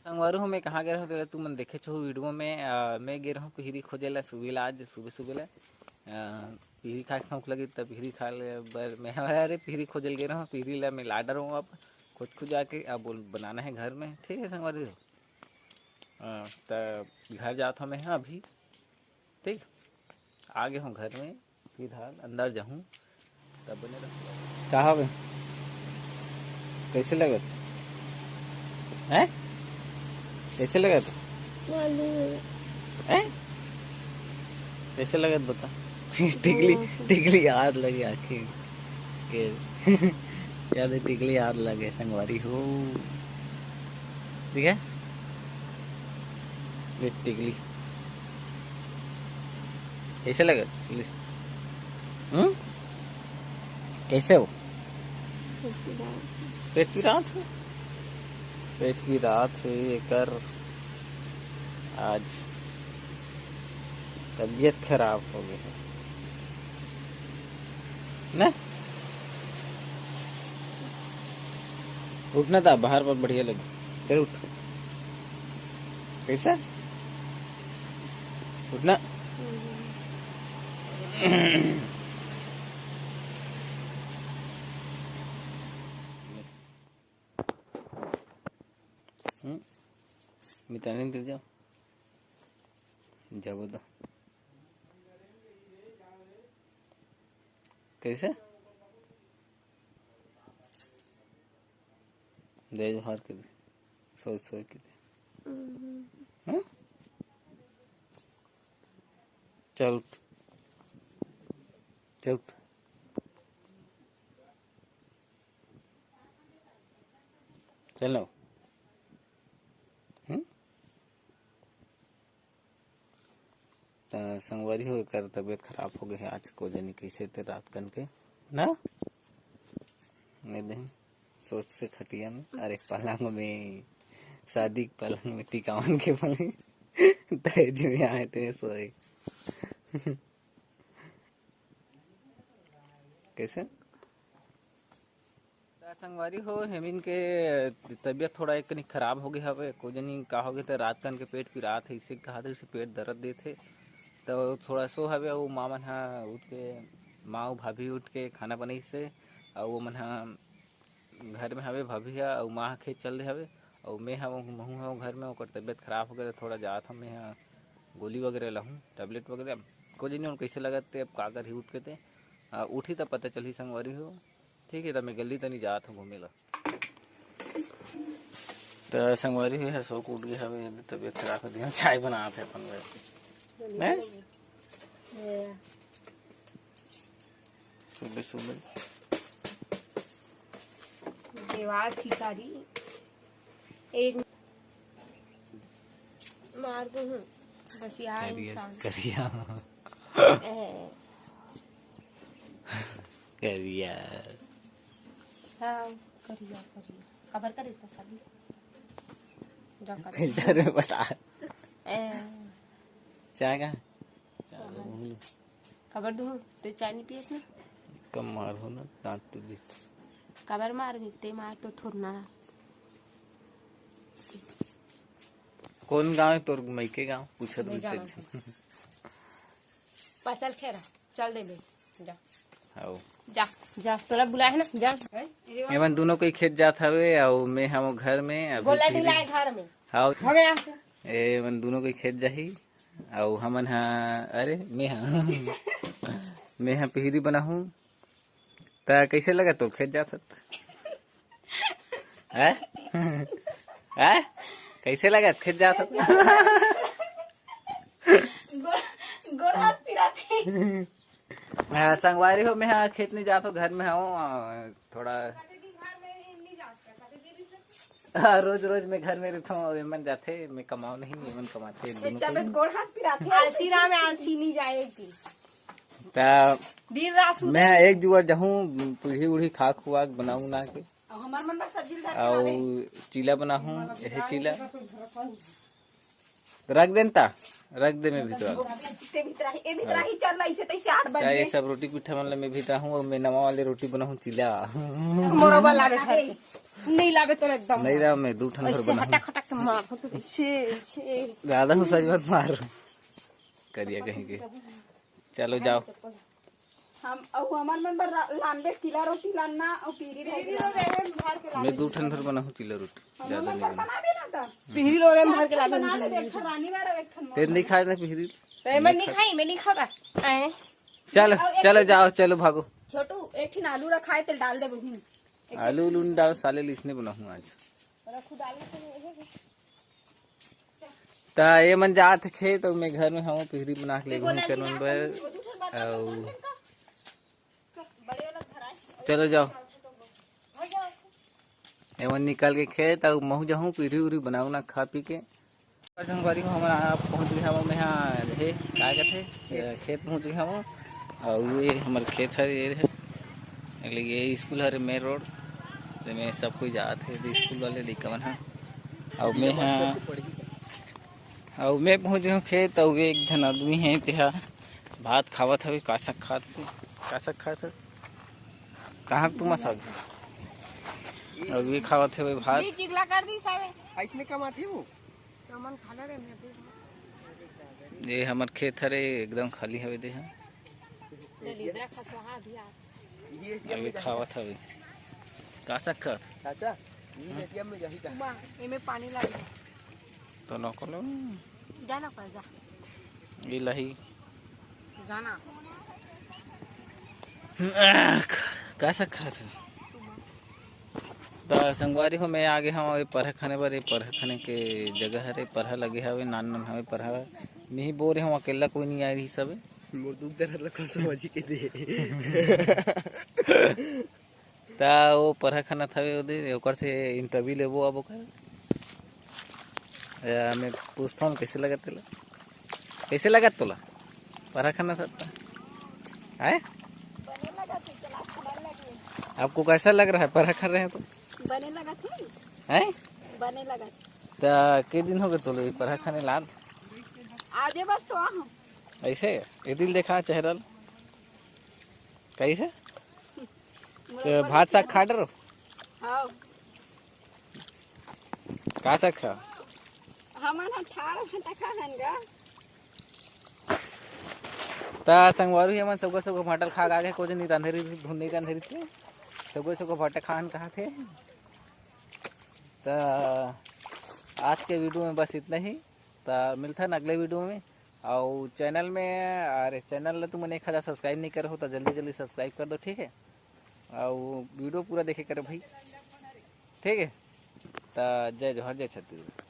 संगवारू हमें कहाँ गए रहो तू मन देखे छो वीडियो में मैं गे रहा पिहरी खोजे ला सुबह आज सुबह सुबह ला पिहरी खा के शौक लगी तब पिहरी खा ले बर मैं अरे पिहरी खोजल गे रहा पिहरी ला मैं लाडर हूँ अब खुद जाके अब बनाना है घर में। ठीक है संगवारी तब घर जाता हूँ मैं अभी। ठीक आ गया हूँ घर में फिलहाल अंदर जाऊँ तब बने रहो। क्या हो कैसे लगे हैं कैसे लगा कैसे लगा बता। टिकली टिकली याद लगी आखिर के याद है टिकली याद लगे संगवारी हो। ठीक है ये टिकली कैसे लगा कैसे हो पेट की रात हो पेट की रात है कर आज तबीयत खराब हो गई है ना। उठना था बाहर पर बढ़िया लगे फिर उठ कैसा उठना मिताने गिर जाओ जाओ तो कैसे दे हार के दे सोच के दे चल चल चलो संगवारी हो कर तबीयत खराब हो गई है आज को जानी कैसे थे रात कन के ना नहीं दे सोच से खटिया में अरे पलंग में शादी पलंग में टिकावन के पलंग दहेज में आए थे सोए कैसे संगवारी हो हेमिन के तबीयत थोड़ा एक खराब हो गया हवे को जानी का हो गया तो रात कन के पेट पीरात है इसे कहा से पेट दर्द देते तो थोड़ा सो हवे वो माँ मन उठ के माँ भाभी उठ के खाना बनाई से और वो मन घर में हवे भाभी है और माँ खेत चल रहे हवे और मैं महू हूँ घर में और तबीयत खराब हो गया थोड़ा जात हूँ मैं गोली वगैरह लहूँ टैबलेट वगैरह को जानी उन कैसे लगते अब कागर ही उठ के थे उठी तब पता चली संगवारी हो। ठीक है तब मैं गली तनी जात हूँ घूमे ला तो संगवारी है शौक उठ गया हवे तबीयत खराब हो गई चाय बनाते अपन मैं सुबह सुबह दीवार ठिकारी एक मार दूँ बस यार इंसान करिया करिया हाँ करिया खबर करे तो सभी जा कर फिल्टर में बता चाय का खबर दूँ तो चाय नहीं पियस ना कम मार हो ना दांत तो दी खबर मार ते मार तो थोड़ा कौन गांव है तोर मैके गांव पूछत पसल खेरा चल दे बे जा हाउ जा जा तोरा बुलाए है ना जा एमन दोनों कोई खेत जात हवे और मैं हम घर में अभी गोला ढिलाए घर में हाउ हो गया एमन दोनों कोई खेत जाही और हमन अरे मैं पिहरी बना हूँ ता कैसे लगा तो खेत जात है कैसे लगा खेत जात गोड़ा पिराती संगवारी हो मैं खेत नहीं जाता घर में हूँ थोड़ा रोज रोज मैं घर में रहता हूँ एमन जाते मैं कमाऊ नहीं एमन कमाते आलसी में आलसी नहीं जाएगी दिन रात मैं एक जुआ जाऊँ पीढ़ी उड़ी खाक खुआक बनाऊ ना के और चीला बना हूँ यही चीला रख देता रख दे मैं भीतर क्या ये सब रोटी पीठा मतलब मैं भीतर हूँ और मैं नवा वाले रोटी बना हूँ चीला नहीं लावे तो एकदम नहीं रहा मैं 2 ठन घर ऐसे बना हटक हटक के मार तो छे ज्यादा हो सच मत मार करिया कहीं के। चलो जाओ। हम अब हमार मन पर लानबे किला रोटी लाना और पीरी लोग एम भर के मैं 2 ठन घर बना हूँ चिल्ला रोटी ज्यादा नहीं बना। बना भी ना तो पीरी लोग एम भर के लाबे बना ले देख रानी बार एक ठन तेरे नहीं खाए ना पिहरी। तो मैं नहीं खाई, मैं नहीं खावा। चलो चलो जाओ चलो भागो। छोटू एक ठन आलू रखा है तेल डाल दे बुझी आलू उलू डाल साले लिसने बना हूँ आज। रखू डाल के ता ये मन जात खे तो मैं घर में हूँ पिहरी बना के ले घूम कर चलो जाओ। एवं निकल के खेत और महू जाऊँ पिहरी उरी बनाऊ ना खा पी के संगवारी को हमारा पहुँच गया हम यहाँ रहे क्या कहते खेत पहुँच गया हम। और ये हमारे खेत है ये स्कूल है मेन रोड में सब कोई जाते है स्कूल वाले लिखवन है। और मैं हाँ और मैं पहुँच गया खेत और एक जन आदमी है त्या भात खावत हवे कासक खात कहाँ तुम आ और ये खावत है भात चिगला कर दी सावे ऐसने कमाते हो मन खाना रे मैं ये हमार खेत हरे एकदम खाली हवे दे लीदरा खसवा भी आ अभी खावत हवे कासक खात चाचा ये एटीएम में जाही का बा एमे पानी लागे तो नकलो जाना पड़ जा ये लही जाना कासक खात तो संगवारी हो मैं आगे हाँ परह खाने बर परह खाने के जगह हरे परह लगे हवे नान नान हवे परह मैं ही बोरे हूँ अकेला कोई नहीं आई सब मोर दूध दर लखन समझी के दे ता वो परह खाना थावे ओदे ओकर से इंटरव्यू लेबो अब ओकर मैं पूछता हूँ कैसे लगा तोला परह खाना था है आपको कैसा लग रहा है परह खा रहे हैं तो बने लगा थी हैं बने लगा ता के दिन हो गए तो ये परह खाने लाद आजे बस तो आ हम ऐसे ये दिल देखा चेहरा कैसे तो भात साग खा डरो हां का साग खा हमन हम छाड़ घंटा खा हनगा ता संगवारी हमन सबको भाटल खा आगे को नहीं रांधेरी धुन नहीं रांधेरी थे सबको भाटा खान कहा थे। तो आज के वीडियो में बस इतना ही। तो मिलता है अगले वीडियो में। और चैनल में अरे चैनल तुम 1000 सब्सक्राइब नहीं करे हो तो जल्दी जल्दी सब्सक्राइब कर दो ठीक है। और वीडियो पूरा देखे करे भाई ठीक है। तो जय जोहर जय छत्तीसगढ़।